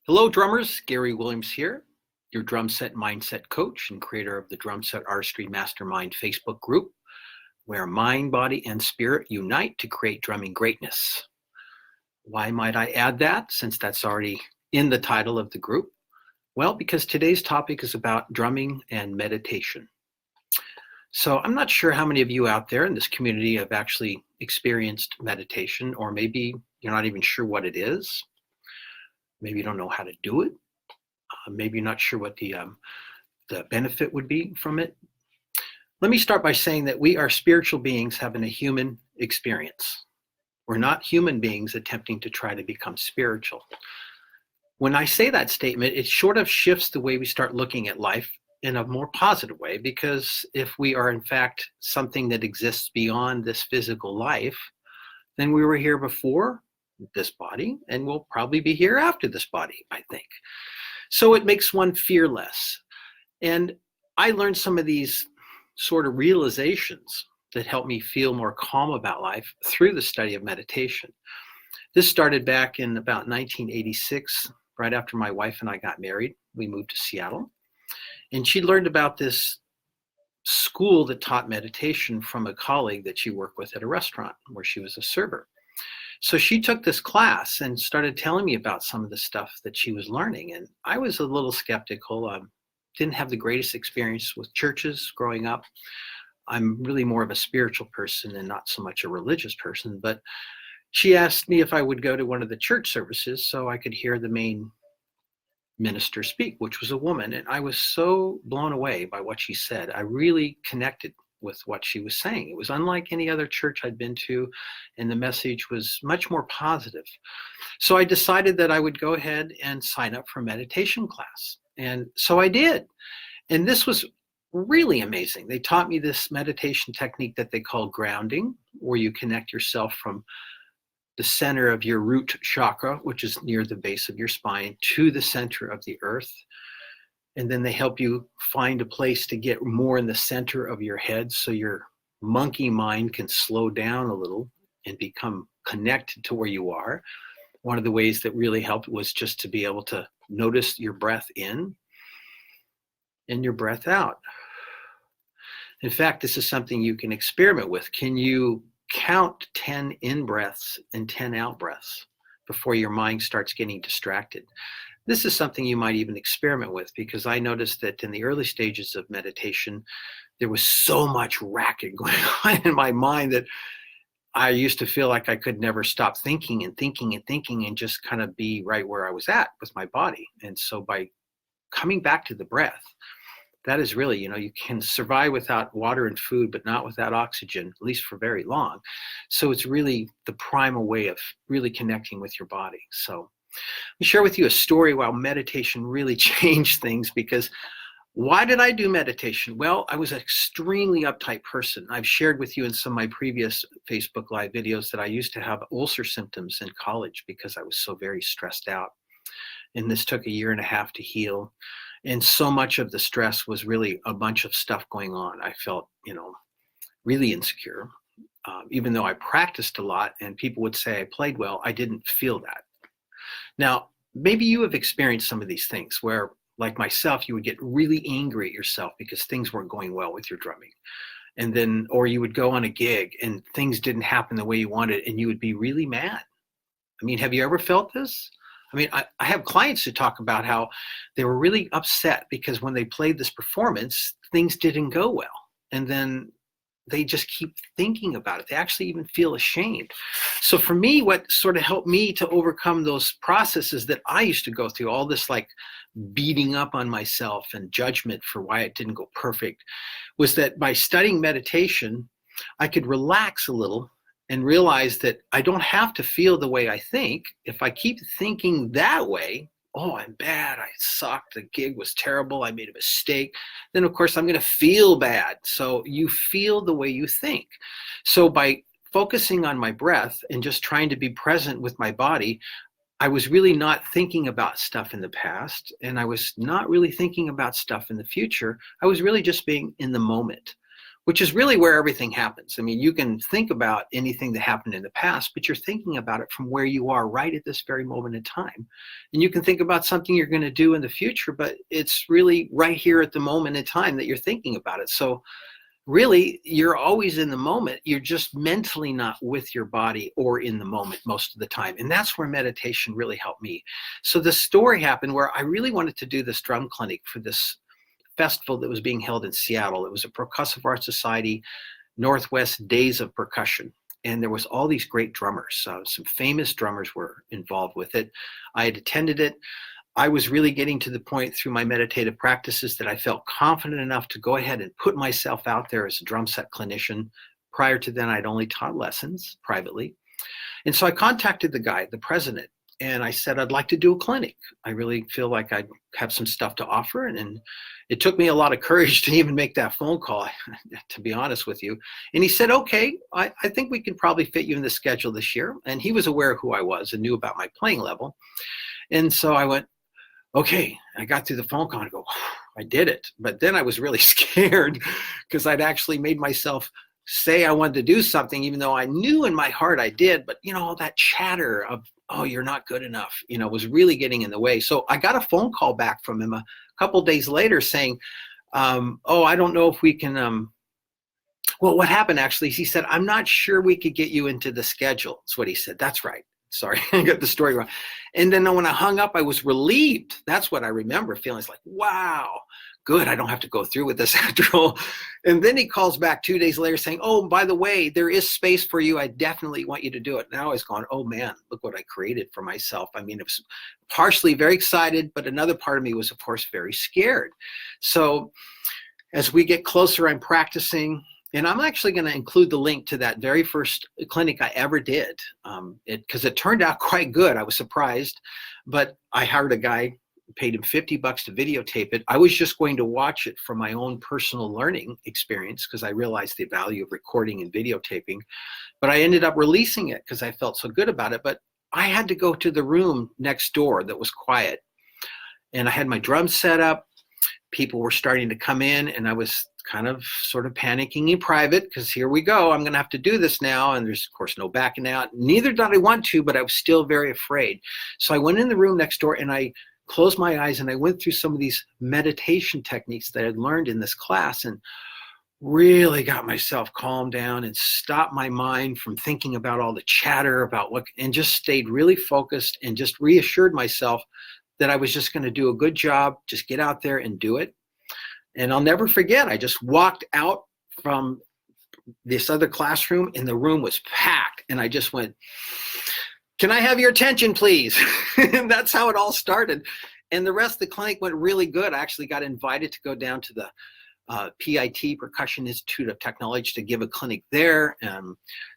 Hello, drummers. Gary Williams here, your Drumset mindset coach and creator of the Drumset Artistry Mastermind Facebook group, where mind, body, and spirit unite to create drumming greatness. Why might I add that, since that's already in the title of the group? Well, because today's topic is about drumming and meditation. So I'm not sure how many of you out there in this community have actually experienced meditation, or maybe you're not even sure what it is. Maybe you don't know how to do it. Maybe you're not sure what the benefit would be from it. Let me start by saying that we are spiritual beings having a human experience. We're not human beings attempting to try to become spiritual. When I say that statement, it sort of shifts the way we start looking at life in a more positive way, because if we are in fact something that exists beyond this physical life, then we were here before this body and we'll probably be here after this body, I think. So it makes one fear less. And I learned some of these sort of realizations that help me feel more calm about life through the study of meditation. This started back in about 1986, right after my wife and I got married. We moved to Seattle. And she learned about this school that taught meditation from a colleague that she worked with at a restaurant where she was a server. So she took this class and started telling me about some of the stuff that she was learning. And I was a little skeptical. Didn't have the greatest experience with churches growing up. I'm really more of a spiritual person and not so much a religious person. But she asked me if I would go to one of the church services so I could hear the main minister speak, which was a woman. And I was so blown away by what she said. I really connected with what she was saying. It was unlike any other church I'd been to, and the message was much more positive. So I decided that I would go ahead and sign up for a meditation class. And so I did. And this was really amazing. They taught me this meditation technique that they call grounding, where you connect yourself from the center of your root chakra, which is near the base of your spine, to the center of the earth. And then they help you find a place to get more in the center of your head so your monkey mind can slow down a little and become connected to where you are. One of the ways that really helped was just to be able to notice your breath in and your breath out. In fact, this is something you can experiment with. Can you count 10 in breaths and 10 out breaths before your mind starts getting distracted? This is something you might even experiment with, because I noticed that in the early stages of meditation, there was so much racket going on in my mind that I used to feel like I could never stop thinking and thinking and thinking and just kind of be right where I was at with my body. And so by coming back to the breath, that is really, you can survive without water and food, but not without oxygen, at least for very long. So it's really the primal way of really connecting with your body. So let me share with you a story while meditation really changed things. Because why did I do meditation? Well, I was an extremely uptight person. I've shared with you in some of my previous Facebook Live videos that I used to have ulcer symptoms in college because I was so very stressed out. And this took 1.5 years to heal. And so much of the stress was really a bunch of stuff going on. I felt, really insecure. Even though I practiced a lot and people would say I played well, I didn't feel that. Now, maybe you have experienced some of these things where, like myself, you would get really angry at yourself because things weren't going well with your drumming. And then, or you would go on a gig and things didn't happen the way you wanted and you would be really mad. I mean, have you ever felt this? I mean, I have clients who talk about how they were really upset because when they played this performance, things didn't go well. And then they just keep thinking about it. They actually even feel ashamed. So for me, what sort of helped me to overcome those processes that I used to go through, all this like beating up on myself and judgment for why it didn't go perfect, was that by studying meditation, I could relax a little and realize that I don't have to feel the way I think. If I keep thinking that way, oh, I'm bad, I sucked, the gig was terrible, I made a mistake, then of course I'm going to feel bad. So you feel the way you think. So by focusing on my breath and just trying to be present with my body, I was really not thinking about stuff in the past, and I was not really thinking about stuff in the future. I was really just being in the moment, which is really where everything happens. I mean, you can think about anything that happened in the past, but you're thinking about it from where you are right at this very moment in time. And you can think about something you're going to do in the future, but it's really right here at the moment in time that you're thinking about it. So really, you're always in the moment. You're just mentally not with your body or in the moment most of the time. And that's where meditation really helped me. So the story happened where I really wanted to do this drum clinic for this festival that was being held in Seattle. It was a Percussive Art Society Northwest Days of Percussion. And there was all these great drummers. Some famous drummers were involved with it. I had attended it. I was really getting to the point through my meditative practices that I felt confident enough to go ahead and put myself out there as a drum set clinician. Prior to then, I'd only taught lessons privately. And so I contacted the guy, the president, and I said, I'd like to do a clinic. I really feel like I have some stuff to offer. And it took me a lot of courage to even make that phone call, to be honest with you. And he said, okay, I think we can probably fit you in the schedule this year. And he was aware of who I was and knew about my playing level. And so I went, okay. I got through the phone call and go, I did it. But then I was really scared because I'd actually made myself say I wanted to do something, even though I knew in my heart I did. But, all that chatter of, oh, you're not good enough, was really getting in the way. So I got a phone call back from him a couple of days later saying, oh, I don't know if we can, well, what happened actually is he said, I'm not sure we could get you into the schedule. That's what he said. That's right. Sorry, I got the story wrong. And then when I hung up, I was relieved. That's what I remember feeling. It's like, wow, good. I don't have to go through with this after all. And then he calls back 2 days later saying, oh, by the way, there is space for you. I definitely want you to do it. Now I was going, oh man, look what I created for myself. I mean, it was partially very excited, but another part of me was, of course, very scared. So as we get closer, I'm practicing. And I'm actually going to include the link to that very first clinic I ever did, because it turned out quite good. I was surprised, but I hired a guy, paid him $50 to videotape it. I was just going to watch it for my own personal learning experience because I realized the value of recording and videotaping. But I ended up releasing it because I felt so good about it. But I had to go to the room next door that was quiet. And I had my drums set up. People were starting to come in, and I was kind of sort of panicking in private because here we go. I'm going to have to do this now. And there's, of course, no backing out. Neither did I want to, but I was still very afraid. So I went in the room next door and I closed my eyes and I went through some of these meditation techniques that I'd learned in this class and really got myself calmed down and stopped my mind from thinking about all the chatter about what, and just stayed really focused and just reassured myself that I was just going to do a good job, just get out there and do it. And I'll never forget, I just walked out from this other classroom and the room was packed. And I just went, can I have your attention, please? And that's how it all started. And the rest of the clinic went really good. I actually got invited to go down to the PIT, Percussion Institute of Technology, to give a clinic there.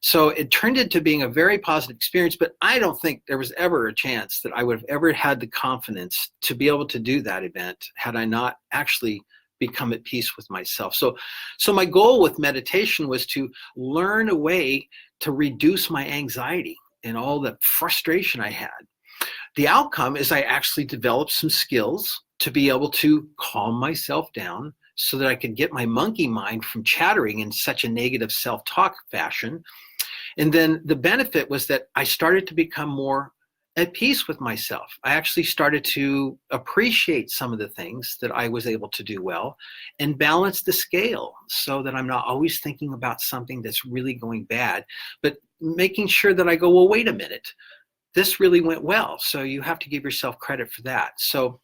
So it turned into being a very positive experience, but I don't think there was ever a chance that I would have ever had the confidence to be able to do that event had I not actually become at peace with myself. So my goal with meditation was to learn a way to reduce my anxiety and all the frustration I had. The outcome is I actually developed some skills to be able to calm myself down so that I could get my monkey mind from chattering in such a negative self-talk fashion. And then the benefit was that I started to become more at peace with myself. I actually started to appreciate some of the things that I was able to do well and balance the scale so that I'm not always thinking about something that's really going bad, but making sure that I go, well, wait a minute, this really went well. So you have to give yourself credit for that. So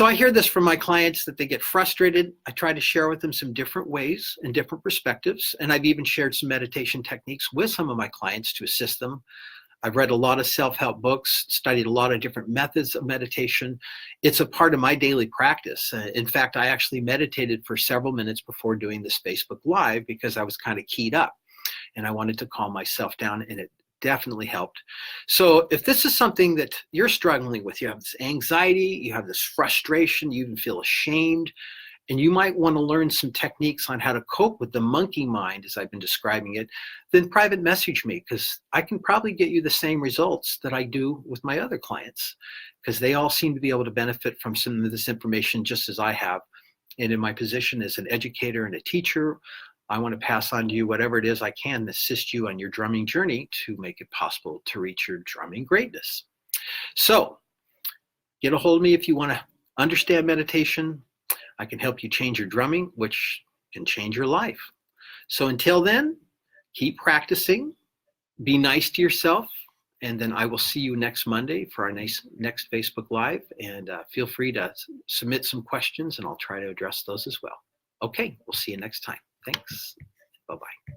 I hear this from my clients that they get frustrated. I try to share with them some different ways and different perspectives. And I've even shared some meditation techniques with some of my clients to assist them. I've read a lot of self-help books, studied a lot of different methods of meditation. It's a part of my daily practice. In fact, I actually meditated for several minutes before doing this Facebook Live because I was kind of keyed up and I wanted to calm myself down, and it definitely helped. So if this is something that you're struggling with, you have this anxiety, you have this frustration, you even feel ashamed, and you might want to learn some techniques on how to cope with the monkey mind, as I've been describing it, then private message me, because I can probably get you the same results that I do with my other clients, because they all seem to be able to benefit from some of this information just as I have. And in my position as an educator and a teacher, I want to pass on to you whatever it is I can to assist you on your drumming journey to make it possible to reach your drumming greatness. So get a hold of me if you want to understand meditation. I can help you change your drumming, which can change your life. So until then, keep practicing, be nice to yourself, and then I will see you next Monday for our next Facebook Live. And feel free to submit some questions, and I'll try to address those as well. Okay, we'll see you next time. Thanks. Bye-bye.